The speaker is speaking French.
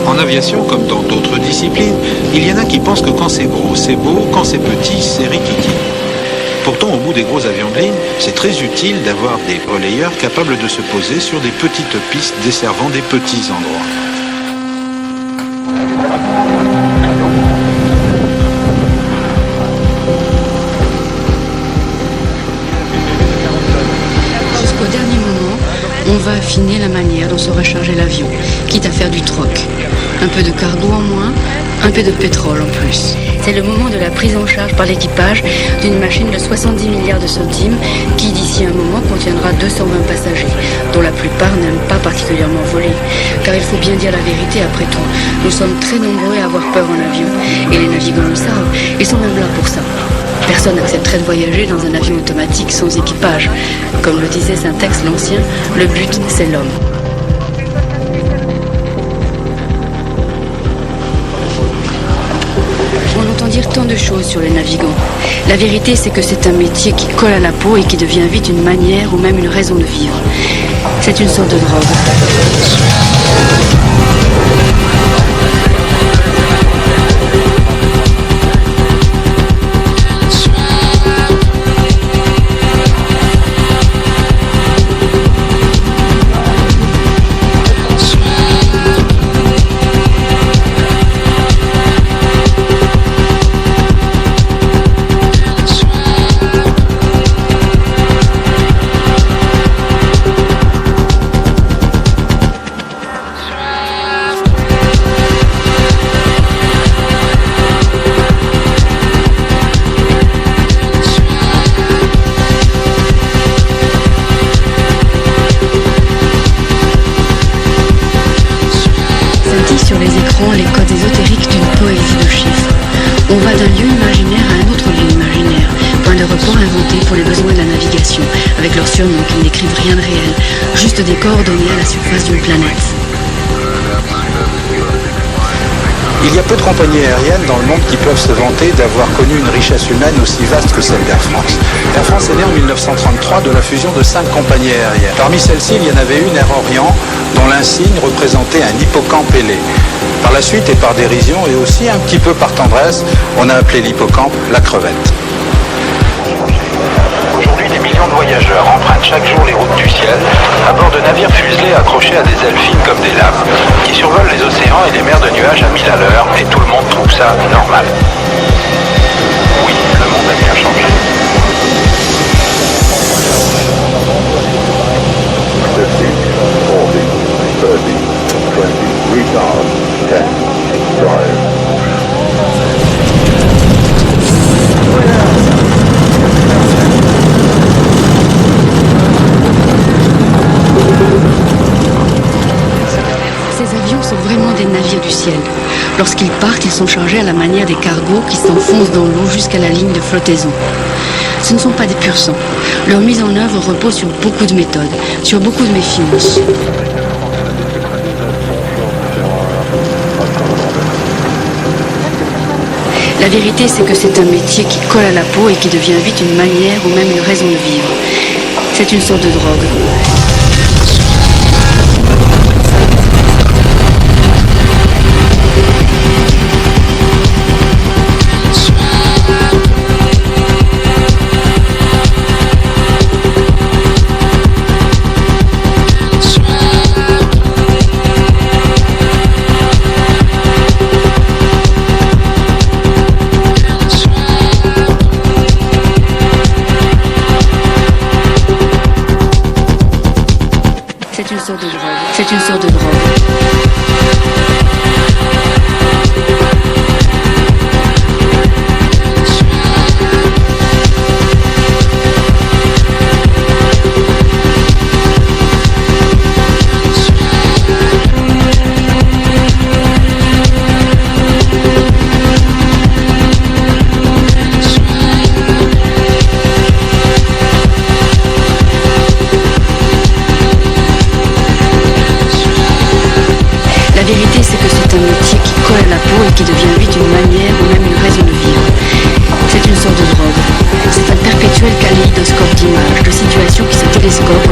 En aviation, comme dans d'autres disciplines, il y en a qui pensent que quand c'est gros, c'est beau, quand c'est petit, c'est rikiki. Pourtant, au bout des gros avions de ligne, c'est très utile d'avoir des relayeurs capables de se poser sur des petites pistes desservant des petits endroits. Jusqu'au dernier moment, on va affiner la manière dont sera chargé l'avion, quitte à faire du troc. Un peu de cargo en moins, un peu de pétrole en plus. C'est le moment de la prise en charge par l'équipage d'une machine de 70 milliards de centimes qui, d'ici un moment, contiendra 220 passagers, dont la plupart n'aiment pas particulièrement voler. Car il faut bien dire la vérité après tout. Nous sommes très nombreux à avoir peur en avion. Et les navigants le savent. Ils sont même là pour ça. Personne n'accepterait de voyager dans un avion automatique sans équipage. Comme le disait Syntex l'Ancien, le but, c'est l'homme. On entend dire tant de choses sur les navigants. La vérité, c'est que c'est un métier qui colle à la peau et qui devient vite une manière ou même une raison de vivre. C'est une sorte de drogue. Sur les écrans, les codes ésotériques d'une poésie de chiffres. On va d'un lieu imaginaire à un autre lieu imaginaire, point de report inventé pour les besoins de la navigation, avec leurs surnoms qui ne décrivent rien de réel, juste des coordonnées à la surface d'une planète. Il y a peu de compagnies aériennes dans le monde qui peuvent se vanter d'avoir connu une richesse humaine aussi vaste que celle d'Air France. Air France est née en 1933 de la fusion de 5 compagnies aériennes. Parmi celles-ci, il y en avait une, Air Orient, dont l'insigne représentait un hippocampe ailé. Par la suite, et par dérision, et aussi un petit peu par tendresse, on a appelé l'hippocampe la crevette. Aujourd'hui, des millions de voyageurs empruntent chaque jour les routes du ciel à bord de navires fuselés accrochés à des ailes fines comme des lames qui survolent les océans et les mers de nuages à 1000 à l'heure, et tout le monde trouve ça normal. Oui, le monde a bien changé. Ces avions sont vraiment des navires du ciel. Lorsqu'ils partent, ils sont chargés à la manière des cargos qui s'enfoncent dans l'eau jusqu'à la ligne de flottaison. Ce ne sont pas des purs sangs. Leur mise en œuvre repose sur beaucoup de méthodes, sur beaucoup de méfiance. La vérité, c'est que c'est un métier qui colle à la peau et qui devient vite une manière ou même une raison de vivre. C'est une sorte de drogue. C'est une sorte de drogue. C'est une sorte de drogue. La vérité, c'est que c'est un métier qui colle à la peau et qui devient vite une manière ou même une raison de vivre. C'est une sorte de drogue. C'est un perpétuel câlin d'un score d'images, de situations qui se télescopent